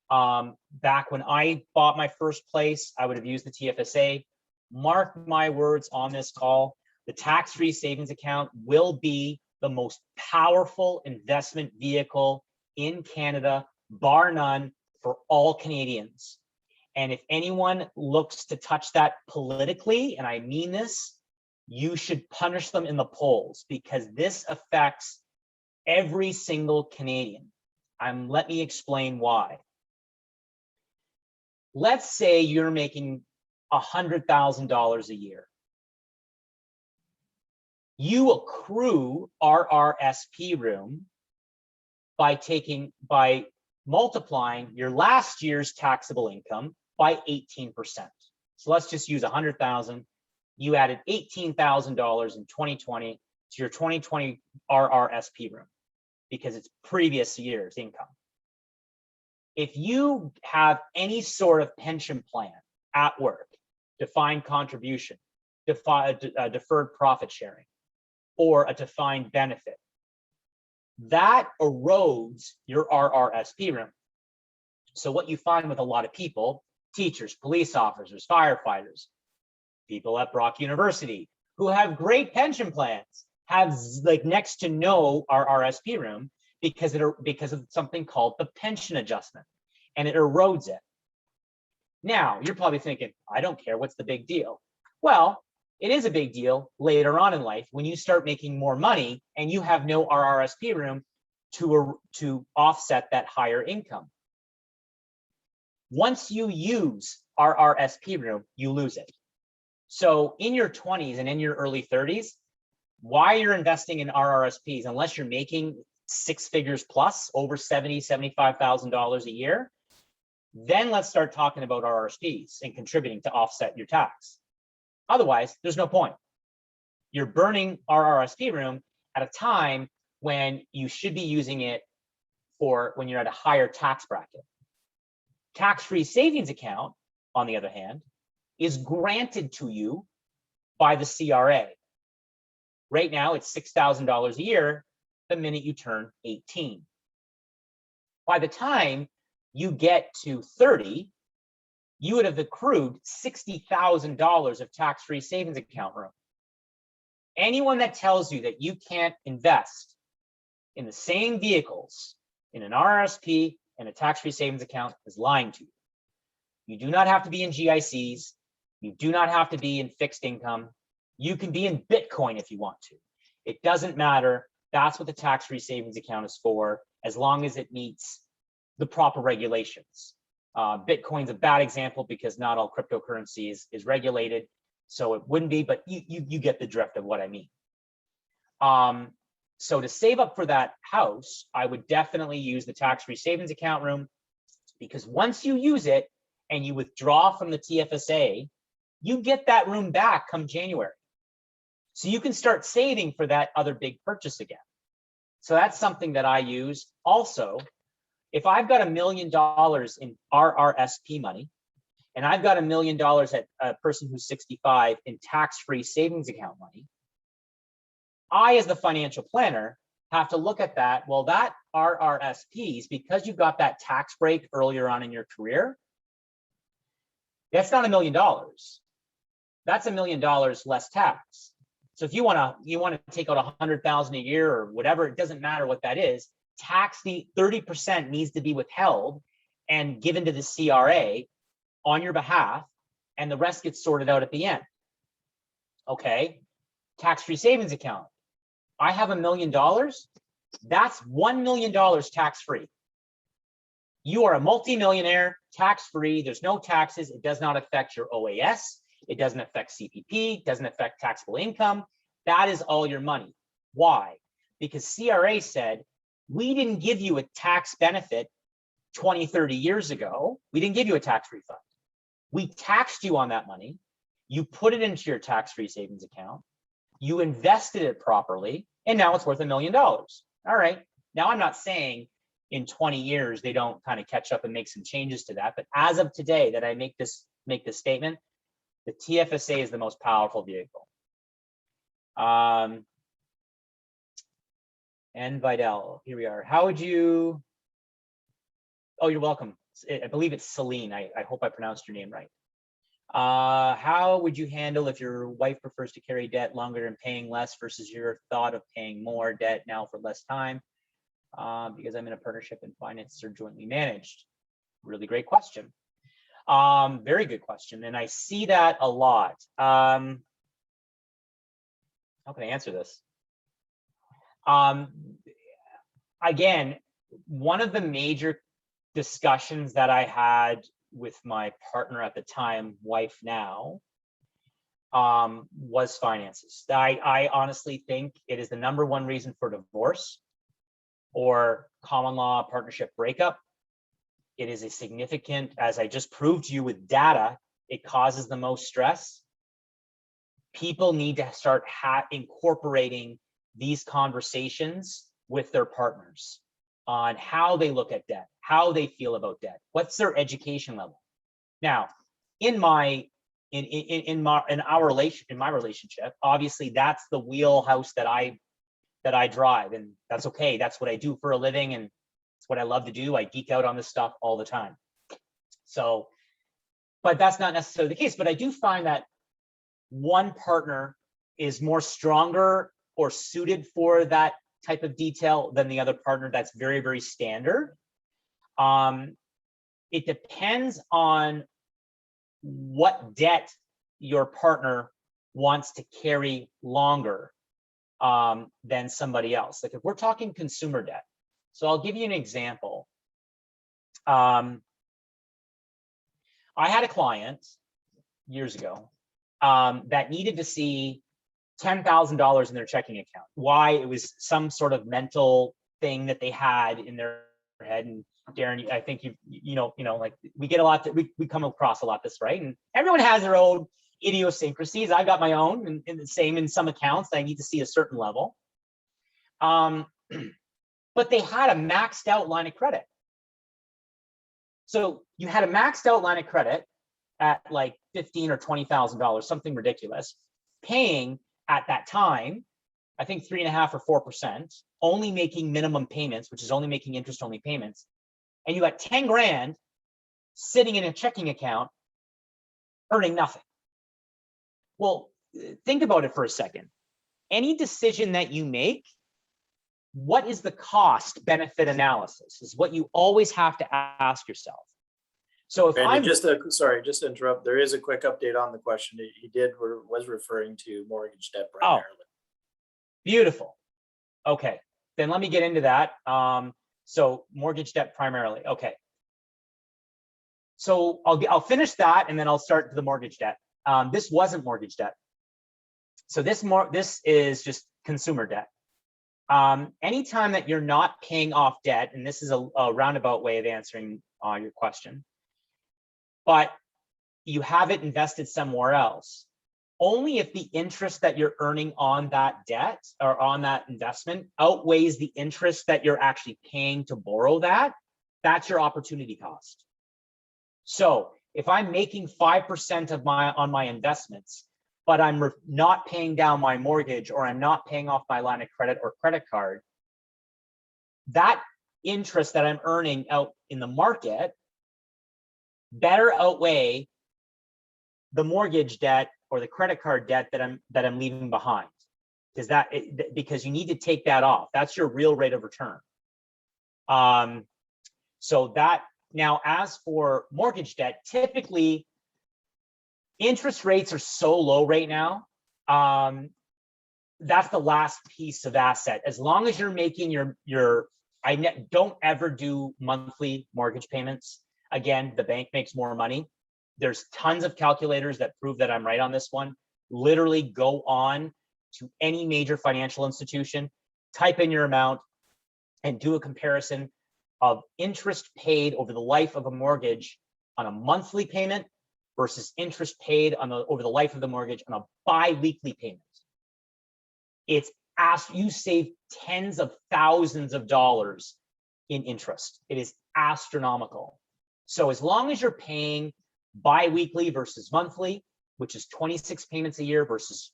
back when I bought my first place, I would have used the TFSA. Mark my words on this call, the tax-free savings account will be the most powerful investment vehicle in Canada, bar none, for all Canadians. And if anyone looks to touch that politically, and I mean this, you should punish them in the polls, because this affects every single Canadian. Let me explain why. Let's say you're making $100,000 a year. You accrue RRSP room by multiplying your last year's taxable income by 18%. So let's just use 100,000. You added $18,000 in 2020 to your 2020 RRSP room because it's previous year's income. If you have any sort of pension plan at work, defined contribution, deferred profit sharing, or a defined benefit, that erodes your RRSP room. So what you find with a lot of people, teachers, police officers, firefighters, people at Brock University who have great pension plans have like next to no RRSP room because of something called the pension adjustment, and it erodes it. Now, you're probably thinking, I don't care, what's the big deal? Well, it is a big deal later on in life when you start making more money and you have no RRSP room to offset that higher income. Once you use RRSP room, you lose it. So in your 20s and in your early 30s, why you're investing in RRSPs, unless you're making six figures plus, over $70,000, $75,000 a year, then let's start talking about RRSPs and contributing to offset your tax. Otherwise, there's no point. You're burning RRSP room at a time when you should be using it for when you're at a higher tax bracket. Tax-free savings account, on the other hand, is granted to you by the CRA. Right now, it's $6,000 a year the minute you turn 18. By the time you get to 30, you would have accrued $60,000 of tax-free savings account room. Anyone that tells you that you can't invest in the same vehicles in an RRSP and a tax-free savings account is lying to you. You do not have to be in GICs. You do not have to be in fixed income. You can be in Bitcoin if you want to. It doesn't matter. That's what the tax-free savings account is for, as long as it meets the proper regulations. Bitcoin's a bad example because not all cryptocurrency is regulated, so it wouldn't be, but you get the drift of what I mean. So to save up for that house, I would definitely use the tax-free savings account room, because once you use it and you withdraw from the TFSA, you get that room back come January. So you can start saving for that other big purchase again. So that's something that I use. Also, if I've got $1 million in RRSP money, and I've got $1 million at a person who's 65 in tax-free savings account money, I, as the financial planner, have to look at that. Well, that RRSPs, because you got that tax break earlier on in your career, That's not $1 million. That's $1 million less tax. So if you want to take out 100,000 a year or whatever, it doesn't matter what that is. Tax, the 30% needs to be withheld and given to the CRA on your behalf, and the rest gets sorted out at the end. Okay, tax-free savings account. I have $1 million. That's $1 million tax-free. You are a multimillionaire, tax-free. There's no taxes. It does not affect your OAS. It doesn't affect CPP. It doesn't affect taxable income. That is all your money. Why? Because CRA said, we didn't give you a tax benefit 20, 30 years ago. We didn't give you a tax refund. We taxed you on that money. You put it into your tax-free savings account. You invested it properly, and now it's worth $1 million. All right. Now, I'm not saying in 20 years they don't kind of catch up and make some changes to that, but as of today that I make this statement, the TFSA is the most powerful vehicle. And Vidal, here we are. How would you? Oh, you're welcome. I believe it's Celine. I hope I pronounced your name right. How would you handle if your wife prefers to carry debt longer and paying less versus your thought of paying more debt now for less time? Because I'm in a partnership and finances are jointly managed. Really great question. Very good question. And I see that a lot. How can I answer this? Again, one of the major discussions that I had with my partner at the time, wife now, was finances. I honestly think it is the #1 reason for divorce or common law partnership breakup. It is a significant, as I just proved to you with data, it causes the most stress. People need to start incorporating these conversations with their partners on how they look at debt, how they feel about debt, what's their education level. Now, in my relationship, obviously that's the wheelhouse that I drive, and that's okay. That's what I do for a living, and it's what I love to do. I geek out on this stuff all the time. So, but that's not necessarily the case. But I do find that one partner is more stronger or suited for that type of detail than the other partner. That's very, very standard. It depends on what debt your partner wants to carry longer than somebody else. Like if we're talking consumer debt. So I'll give you an example. I had a client years ago that needed to see $10,000 in their checking account. Why? It was some sort of mental thing that they had in their head. And Darren, I think you know, like we get a lot, we come across a lot this, right? And everyone has their own idiosyncrasies. I got my own, and the same in some accounts that I need to see a certain level. But they had a maxed out line of credit. So you had a maxed out line of credit at like $15,000 or $20,000, something ridiculous, paying at that time, I think 3.5% or 4%, only making minimum payments, which is only making interest only payments. And you got 10 grand sitting in a checking account, earning nothing. Well, think about it for a second. Any decision that you make, what is the cost benefit analysis is what you always have to ask yourself. So if Brandon, sorry, just to interrupt, there is a quick update on the question. He was referring to mortgage debt primarily. Beautiful. Okay, then let me get into that. So mortgage debt primarily. Okay. So I'll finish that and then I'll start the mortgage debt. This wasn't mortgage debt. So this is just consumer debt. Anytime that you're not paying off debt, and this is a roundabout way of answering your question, but you have it invested somewhere else, only if the interest that you're earning on that debt or on that investment outweighs the interest that you're actually paying to borrow that, that's your opportunity cost. So if I'm making 5% on my investments, but I'm not paying down my mortgage or I'm not paying off my line of credit or credit card, that interest that I'm earning out in the market better outweigh the mortgage debt or the credit card debt that I'm leaving behind. Because you need to take that off. That's your real rate of return. So that, now as for mortgage debt, typically interest rates are so low right now. That's the last piece of asset. As long as you're making don't ever do monthly mortgage payments. Again, the bank makes more money. There's tons of calculators that prove that I'm right on this one. Literally go on to any major financial institution, type in your amount, and do a comparison of interest paid over the life of a mortgage on a monthly payment versus interest paid over the life of the mortgage on a bi-weekly payment. You save tens of thousands of dollars in interest. It is astronomical. So as long as you're paying bi-weekly versus monthly, which is 26 payments a year versus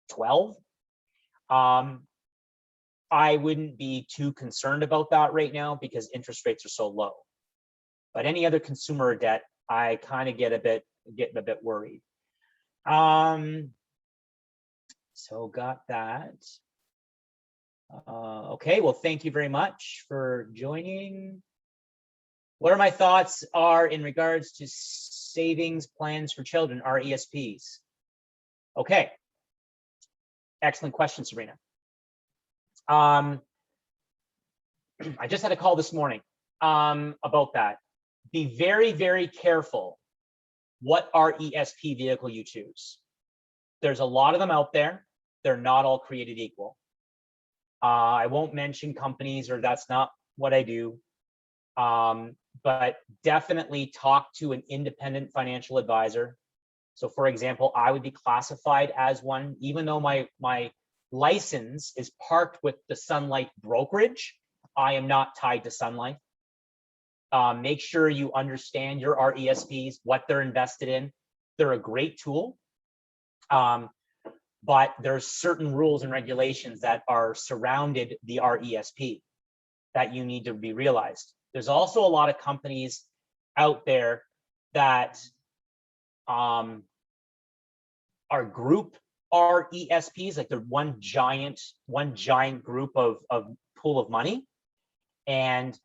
12, I wouldn't be too concerned about that right now because interest rates are so low. But any other consumer debt, I kind of getting a bit worried. So got that. Okay, well, thank you very much for joining. What are my thoughts in regards to savings plans for children, RESPs? Okay, excellent question, Sabrina. I just had a call this morning about that. Be very, very careful what RESP vehicle you choose. There's a lot of them out there. They're not all created equal. I won't mention companies, or that's not what I do. But definitely talk to an independent financial advisor. So for example, I would be classified as one, even though my license is parked with the Sun Life brokerage. I am not tied to Sun Life. Make sure you understand your RESPs, what they're invested in. They're a great tool. But there's certain rules and regulations that are surrounded the RESP that you need to be realized. There's also a lot of companies out there that are group RESPs, like they're one giant group of pool of money, and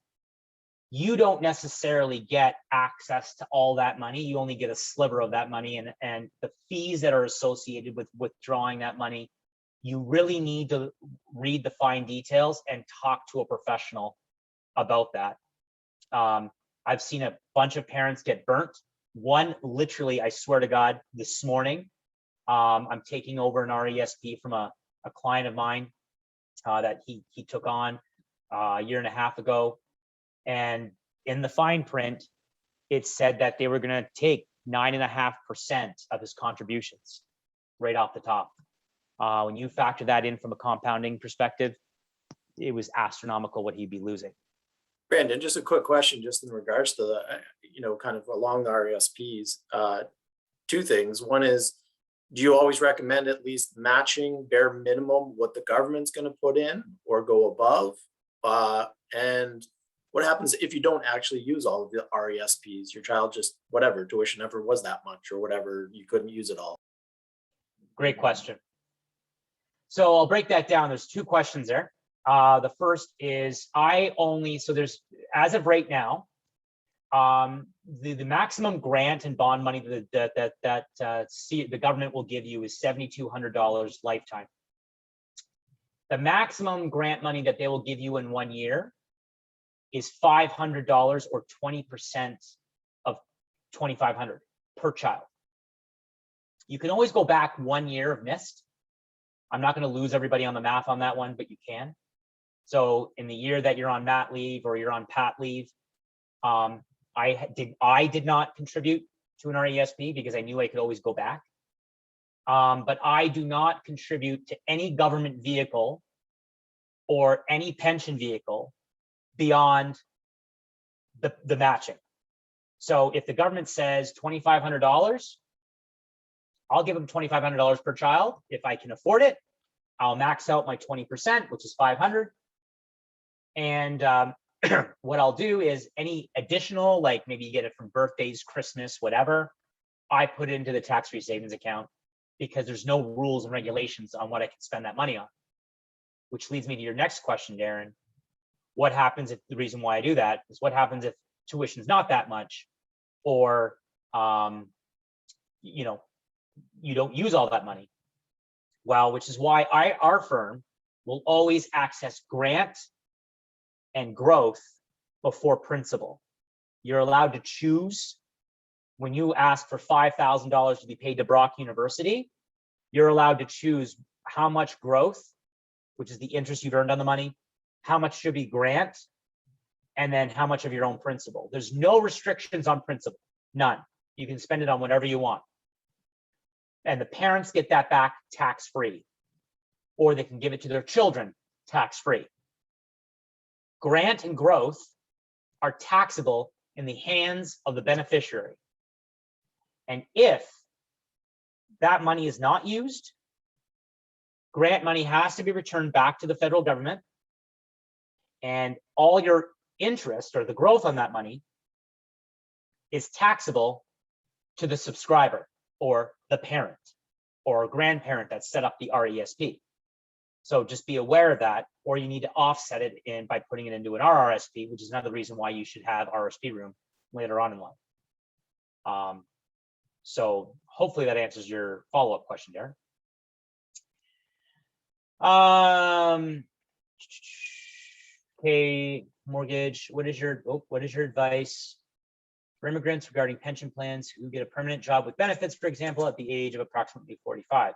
you don't necessarily get access to all that money. You only get a sliver of that money, and the fees that are associated with withdrawing that money. You really need to read the fine details and talk to a professional about that. I've seen a bunch of parents get burnt. One, literally, I swear to God, this morning, I'm taking over an RESP from a client of mine that he took on a year and a half ago. And in the fine print, it said that they were going to take 9.5% of his contributions right off the top. When you factor that in from a compounding perspective, it was astronomical what he'd be losing. Brandon, just a quick question, just in regards to the, kind of along the RESPs. Two things. One is, do you always recommend at least matching bare minimum what the government's going to put in or go above? And what happens if you don't actually use all of the RESPs? Your child just, whatever, tuition never was that much or whatever, you couldn't use it all. Great question. So I'll break that down. There's two questions there. The first is there's, as of right now, the maximum grant and bond money that the government will give you is $7,200 lifetime. The maximum grant money that they will give you in 1 year is $500 or 20% of $2,500 per child. You can always go back 1 year of missed. I'm not going to lose everybody on the math on that one, but you can. So in the year that you're on mat leave or you're on pat leave, I did not contribute to an RESP because I knew I could always go back. But I do not contribute to any government vehicle or any pension vehicle beyond the matching. So if the government says $2,500, I'll give them $2,500 per child. If I can afford it, I'll max out my 20%, which is $500. And what I'll do is any additional, like maybe you get it from birthdays, Christmas, whatever, I put it into the tax-free savings account because there's no rules and regulations on what I can spend that money on. Which leads me to your next question, Darren. What happens if the reason why I do that is what happens if tuition is not that much, or you know, you don't use all that money? Well, which is why our firm will always access grant and growth before principal. You're allowed to choose. When you ask for $5,000 to be paid to Brock University, you're allowed to choose how much growth, which is the interest you've earned on the money, how much should be grant, and then how much of your own principal. There's no restrictions on principal, none. You can spend it on whatever you want. And the parents get that back tax-free, or they can give it to their children tax-free. Grant and growth are taxable in the hands of the beneficiary. And if that money is not used, grant money has to be returned back to the federal government, and all your interest or the growth on that money is taxable to the subscriber or the parent or grandparent that set up the RESP. So just be aware of that, or you need to offset it by putting it into an RRSP, which is another reason why you should have RSP room later on in life. So hopefully that answers your follow-up question, Darren. Okay, mortgage. What is your advice for immigrants regarding pension plans who get a permanent job with benefits, for example, at the age of approximately 45?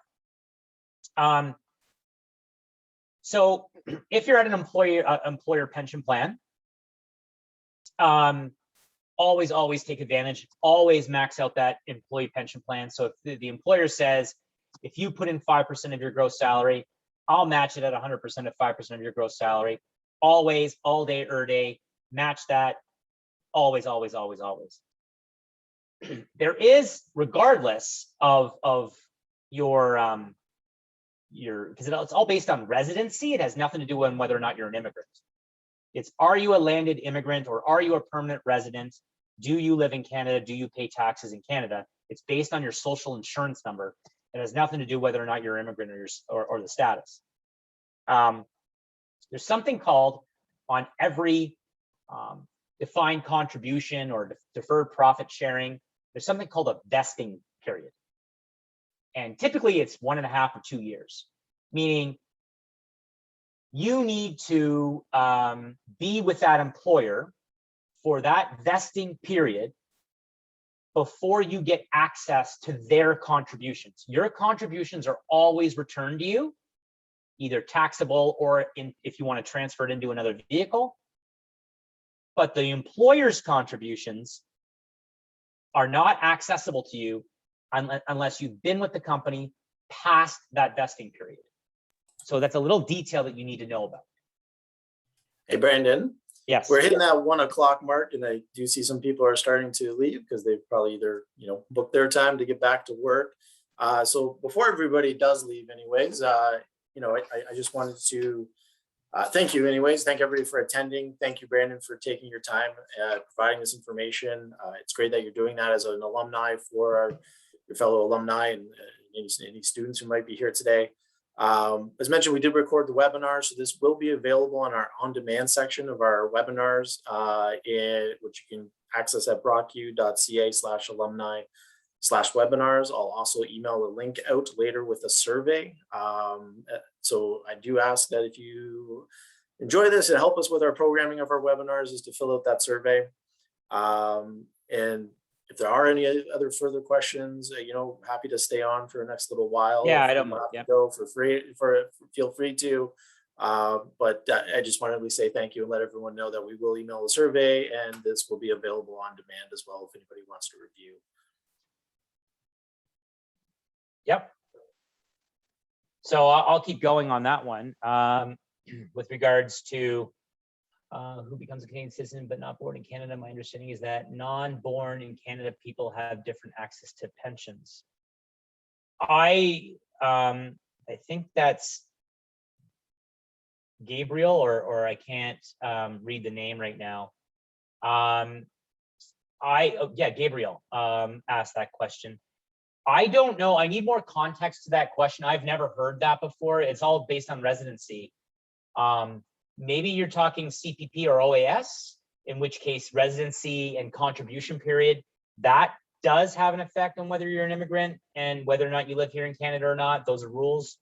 So if you're at an employer pension plan, always take advantage, always max out that employee pension plan. So if the employer says, if you put in 5% of your gross salary, I'll match it at 100% of 5% of your gross salary. Always, all day, day, match that. Always. There is, regardless of your because it's all based on residency. It has nothing to do with whether or not you're an immigrant. It's, are you a landed immigrant or are you a permanent resident? Do you live in Canada? Do you pay taxes in Canada? It's based on your social insurance number. It has nothing to do whether or not you're an immigrant or the status. There's something called, on every defined contribution or deferred profit sharing, there's something called a vesting period. And typically it's 1.5 or 2 years, meaning you need to be with that employer for that vesting period before you get access to their contributions. Your contributions are always returned to you, either taxable or if you want to transfer it into another vehicle. But the employer's contributions are not accessible to you unless you've been with the company past that vesting period. So that's a little detail that you need to know about. Hey, Brandon. Yes. We're hitting that 1 o'clock mark, and I do see some people are starting to leave because they've probably either, booked their time to get back to work. So before everybody does leave anyways, I just wanted to thank you anyways. Thank everybody for attending. Thank you, Brandon, for taking your time providing this information. It's great that you're doing that as an alumni for your fellow alumni and any students who might be here today. As mentioned, we did record the webinar, so this will be available on our on-demand section of our webinars, which you can access at brocu.ca/alumni/webinars. I'll also email the link out later with a survey. So I do ask that if you enjoy this and help us with our programming of our webinars is to fill out that survey. And if there are any other further questions, happy to stay on for the next little while. Yeah, I don't mind. Yeah. Go for free. Feel free to. But I just wanted to say thank you and let everyone know that we will email the survey, and this will be available on demand as well if anybody wants to review. Yep. So I'll keep going on that one. With regards to who becomes a Canadian citizen but not born in Canada, my understanding is that non-born in Canada people have different access to pensions. I think that's Gabriel, or I can't read the name right now. Yeah, Gabriel asked that question. I don't know. I need more context to that question. I've never heard that before. It's all based on residency. Maybe you're talking CPP or OAS, in which case residency and contribution period, that does have an effect on whether you're an immigrant and whether or not you live here in Canada or not. Those are rules.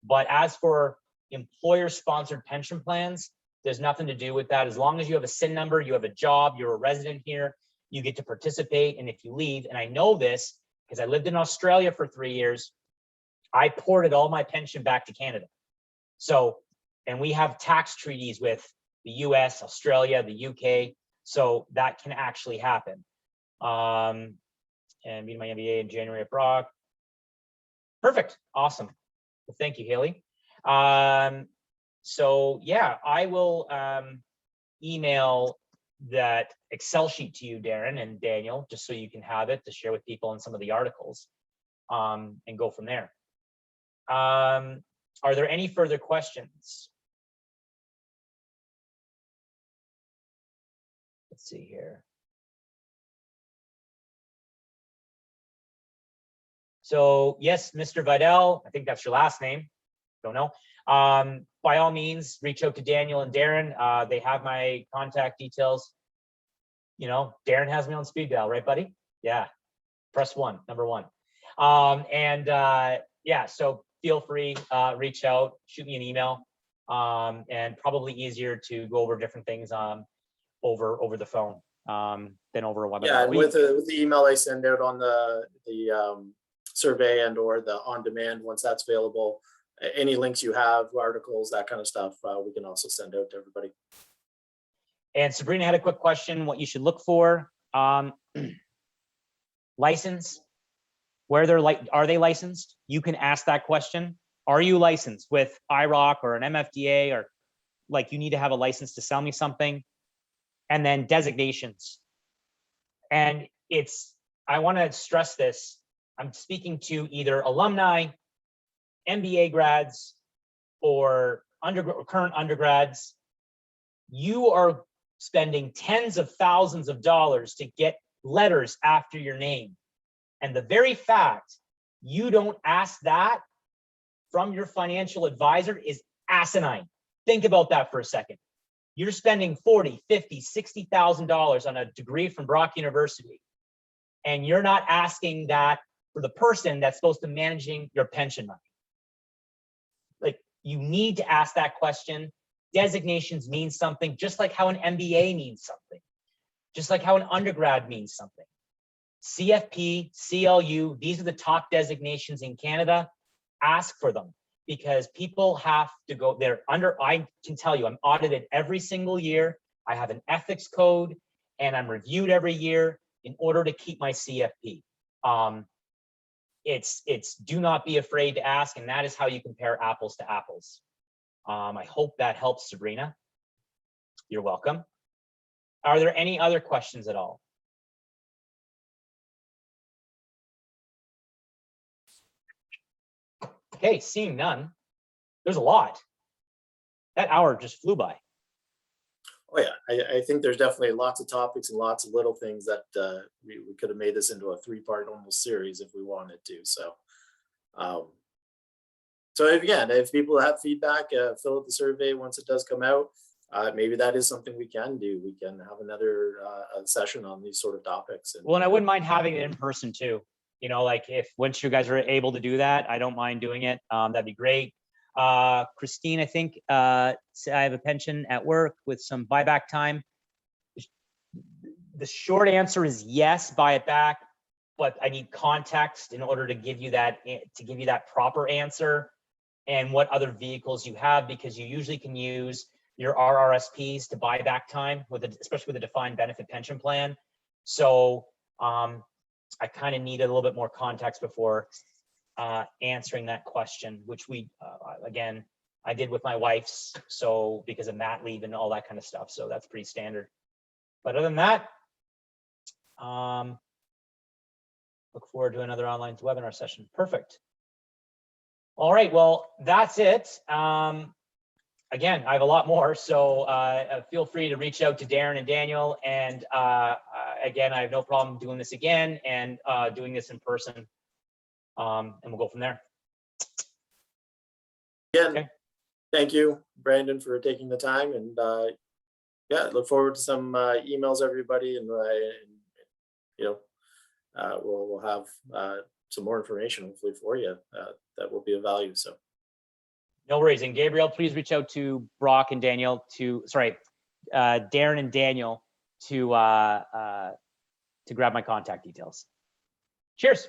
But as for employer-sponsored pension plans, there's nothing to do with that. As long as you have a SIN number, you have a job, you're a resident here, you get to participate. And if you leave, and I know this because I lived in Australia for 3 years, I ported all my pension back to Canada. So, and we have tax treaties with the US, Australia, the UK. So that can actually happen. And meeting my MBA in January at Brock. Perfect. Awesome. Well, thank you, Haley. So yeah, I will email that Excel sheet to you, Darren and Daniel, just so you can have it to share with people in some of the articles, and go from there. Are there any further questions? Let's see here. So yes, Mr. Vidal, I think that's your last name. Don't know. By all means, reach out to Daniel and Darren. They have my contact details. You know, Darren has me on speed dial, right, buddy? Yeah. Press 1, number 1. Yeah, so feel free, reach out, shoot me an email, and probably easier to go over different things over the phone than over a webinar. Yeah, and with the email I send out on the survey and or the on-demand, once that's available, any links you have, articles, that kind of stuff, we can also send out to everybody. And Sabrina had a quick question, what you should look for. License, where they're like, are they licensed? You can ask that question. Are you licensed with IROC or an MFDA, or like you need to have a license to sell me something? And then designations. And I want to stress this. I'm speaking to either alumni, MBA grads, or current undergrads. You are spending tens of thousands of dollars to get letters after your name. And the very fact you don't ask that from your financial advisor is asinine. Think about that for a second. You're spending $40,000, $50,000, $60,000 on a degree from Brock University, and you're not asking that for the person that's supposed to managing your pension money. Like, you need to ask that question. Designations mean something, just like how an MBA means something, just like how an undergrad means something. CFP, CLU, these are the top designations in Canada. Ask for them, because people have to go there I can tell you, I'm audited every single year. I have an ethics code, and I'm reviewed every year in order to keep my CFP. It's do not be afraid to ask, and that is how you compare apples to apples. I hope that helps, Sabrina. You're welcome. Are there any other questions at all? Okay, seeing none. There's a lot. That hour just flew by. Oh yeah, I think there's definitely lots of topics and lots of little things that we could have made this into a 3-part almost series if we wanted to. So, if people have feedback, fill out the survey once it does come out. Maybe that is something we can do. We can have another session on these sort of topics. Well, and I wouldn't mind having it in person too. You know, like if once you guys are able to do that, I don't mind doing it. That'd be great. Christine, I think I have a pension at work with some buyback time. The short answer is yes, buy it back, but I need context in order to give you that proper answer, and what other vehicles you have, because you usually can use your RRSPs to buy back time, especially with a defined benefit pension plan. So I kind of need a little bit more context before answering that question, which again, I did with my wife's, so because of mat leave and all that kind of stuff. So that's pretty standard. But other than that, look forward to another online webinar session. Perfect. All right, well, that's it. again, I have a lot more, so feel free to reach out to Darren and Daniel. And again, I have no problem doing this again and doing this in person. And we'll go from there. Again, Okay. thank you, Brandon, for taking the time, and yeah, look forward to some emails, everybody, and we'll have some more information hopefully for you that will be of value. So No worries. And Gabriel, please reach out to Brock and Daniel Darren and Daniel to grab my contact details. Cheers.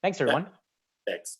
Thanks, everyone. thanks.